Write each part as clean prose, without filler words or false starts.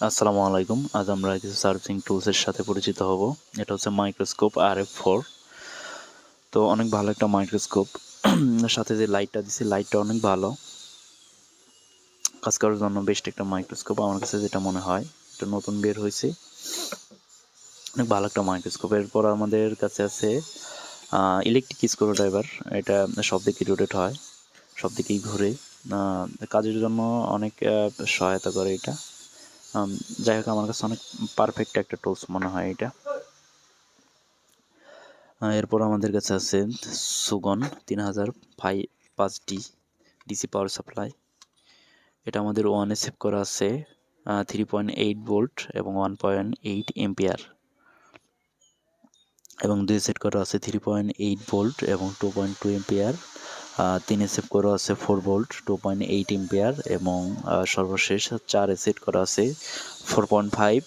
আসসালামু আলাইকুম। আজ আমরা কিছু সার্ভিসিং টুলসের সাথে পরিচিত হব। এটা হচ্ছে মাইক্রোস্কোপ RF4। তো অনেক ভালো একটা মাইক্রোস্কোপ। সাথে যে লাইটটা দিছে লাইটটা অনেক ভালো কাজ করার জন্য। বেস্ট একটা মাইক্রোস্কোপ আমার কাছে যেটা মনে হয়। এটা নতুন বের হয়েছে, অনেক ভালো একটা মাইক্রোস্কোপ। এরপর আমাদের কাছে আছে ইলেকট্রিক স্ক্রুড্রাইভার। এটা সব দিকে রোটেট হয়, সব দিকেই ঘুরে, কাজের জন্য অনেক সহায়তা করে এটা। যাই হোক, আমার কাছে অনেক পারফেক্ট একটা টুলস মনে হয় এটা। এরপর আমাদের কাছে আছে সুগন 3005D ডিসি পাওয়ার সাপ্লাই। এটা আমাদের ওয়ানে সেভ করা আছে 3.8 ভোল্ট এবং 1.8 এম্পিয়ার, এবং দুই সেট করা আছে 3.8 ভোল্ট এবং 2.2 এম্পিয়ার। তিনে সেভ করা আছে 4 ভোল্ট 2.8 এম্পিয়ার, এবং সর্বশেষ 4 সেট করা আছে 4.5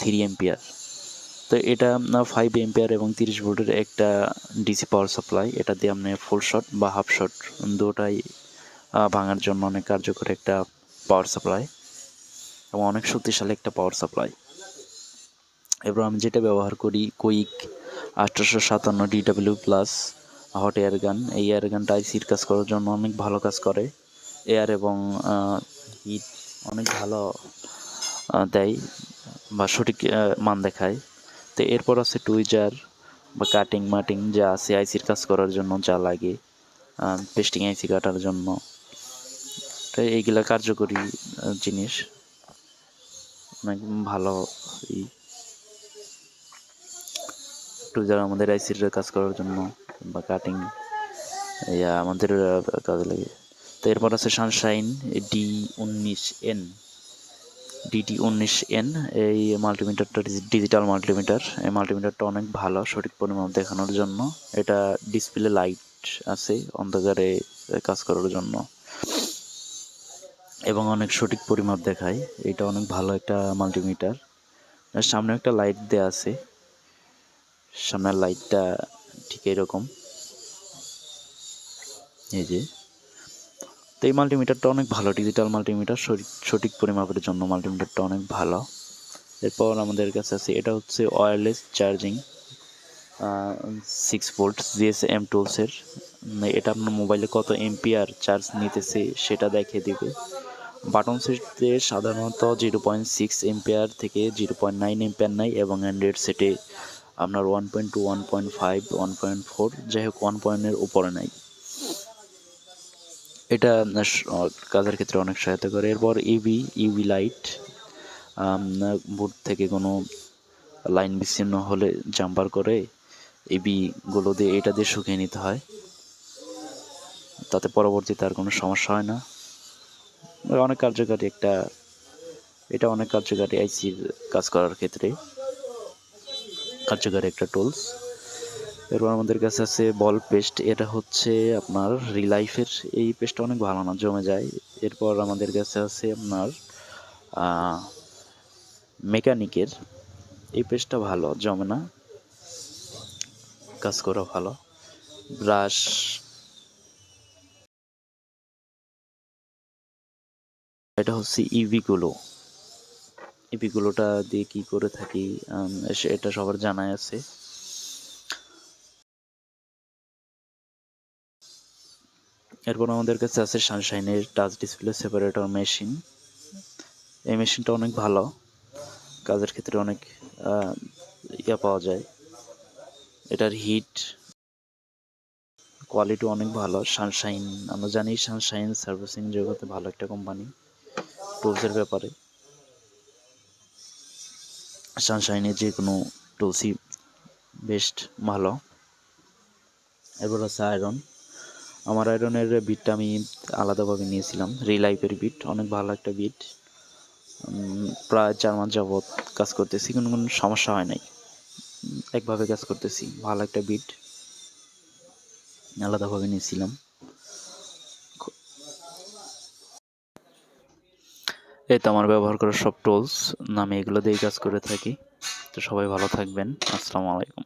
3 এম্পিয়ার। তো এটা 5 এম্পিয়ার এবং 30 ভোল্টের একটা ডিসি পাওয়ার সাপ্লাই। এটা দিয়ে আপনি ফুল শট বা হাফ শট দুটাই ভাঙার জন্য অনেক কার্যকর একটা পাওয়ার সাপ্লাই এবং অনেক শক্তিশালী একটা পাওয়ার সাপ্লাই। এরপর আমি যেটা ব্যবহার করি কুইক 1857 DW+ হট এয়ার গান। এই এয়ার গানটা আইসির কাজ করার জন্য অনেক ভালো কাজ করে। এয়ার এবং হিট অনেক ভালো দেয় বা সঠিক মান দেখায়। তো এরপর আছে টুইজার বা কাটিং মাটিং যা আছে আইসির কাজ করার জন্য যা লাগে, পেস্টিং আইসি কাটার জন্য। তো এইগুলা কার্যকরী জিনিস, অনেক ভালো। টুইজার আমাদের আইসির কাজ করার জন্য বা কাটিং আমাদের কাজে লাগে। তো এরপর আছে সানশাইন D19N DD19N। এই মাল্টিমিটারটা ডিজিটাল মাল্টিমিটার। এই মাল্টিমিটারটা অনেক ভালো সঠিক পরিমাপ দেখানোর জন্য। এটা ডিসপ্লে লাইট আছে অন্ধকারে কাজ করার জন্য এবং অনেক সঠিক পরিমাপ দেখায়। এটা অনেক ভালো একটা মাল্টিমিটার। সামনে একটা লাইট দেয়া আছে, সামনের লাইটটা ঠিক এরকম, এই যে। তো এই মাল্টিমিটারটা অনেক ভালো, ডিজিটাল মাল্টিমিটার, সঠিক পরিমাপের জন্য মাল্টিমিটারটা অনেক ভালো। এরপর আমাদের কাছে আছে, এটা হচ্ছে ওয়্যারলেস চার্জিং 6 ভোল্ট GSM টুলসের। এটা আপনার মোবাইলে কত এম্পিয়ার চার্জ নিতেছে সেটা দেখিয়ে দিবে। বাটন সেটে সাধারণত 0.6 এম্পিয়ার থেকে 0.9 এম্পিয়ার নেয়, এবং অ্যান্ড্রয়েড সেটে আপনার 1.2 1.5 1.4 যাই হোক 1 উপরে নেয়। এটা কাজের ক্ষেত্রে অনেক সহায়তা করে। এরপর ইউভি লাইট, বোর্ড থেকে কোনো লাইন বিচ্ছিন্ন হলে জাম্পার করে গুলো দিয়ে এটা দিয়ে শুকিয়ে নিতে হয়, তাতে পরবর্তীতে আর কোনো সমস্যা হয় না। অনেক কার্যকারী এটা অনেক কার্যকারী আইসির কাজ করার ক্ষেত্রে কার্যকারী একটা টুলস। এরপর আমাদের কাছে আছে বল পেস্ট। এটা হচ্ছে আপনার রিলাইফের, এই পেস্টটা অনেক ভালো না, জমে যায়। এরপর আমাদের কাছে আছে আপনার মেকানিকের, এই পেস্টটা ভালো, জমে না, কাজ করা ভালো। ব্রাশ, এটা হচ্ছে ইভিগুলোটা দিয়ে কি করে থাকি এটা সবার জানাই আছে। এরপর আমাদের কাছে আছে সানশাইনের টাচ ডিসপ্লে সেপারেটর মেশিন। এই মেশিনটা অনেক ভালো, কাজের ক্ষেত্রে অনেক পাওয়া যায়। এটার হিট কোয়ালিটি অনেক ভালো। সানশাইন, আমরা জানি সানশাইন সার্ভিসিং জগতে ভালো একটা কোম্পানি টুলসের ব্যাপারে। সানশাইনের যে কোনো টুলসই বেস্ট ভালো। এরপর আছে আয়রন। আমার আয়রনের বিটটা আমি আলাদাভাবে নিয়েছিলাম, রিলাইফের বিট, অনেক ভালো একটা বিট। প্রায় 4 মাস যাবৎ কাজ করতেছি, কোনো সমস্যা হয় নাই, একভাবে কাজ করতেছি। ভালো একটা বিট আলাদাভাবে নিয়েছিলাম। এই তো আমার ব্যবহার করা সব টুলস, আমি এগুলো দিয়েই কাজ করে থাকি। তো সবাই ভালো থাকবেন। আসসালামু আলাইকুম।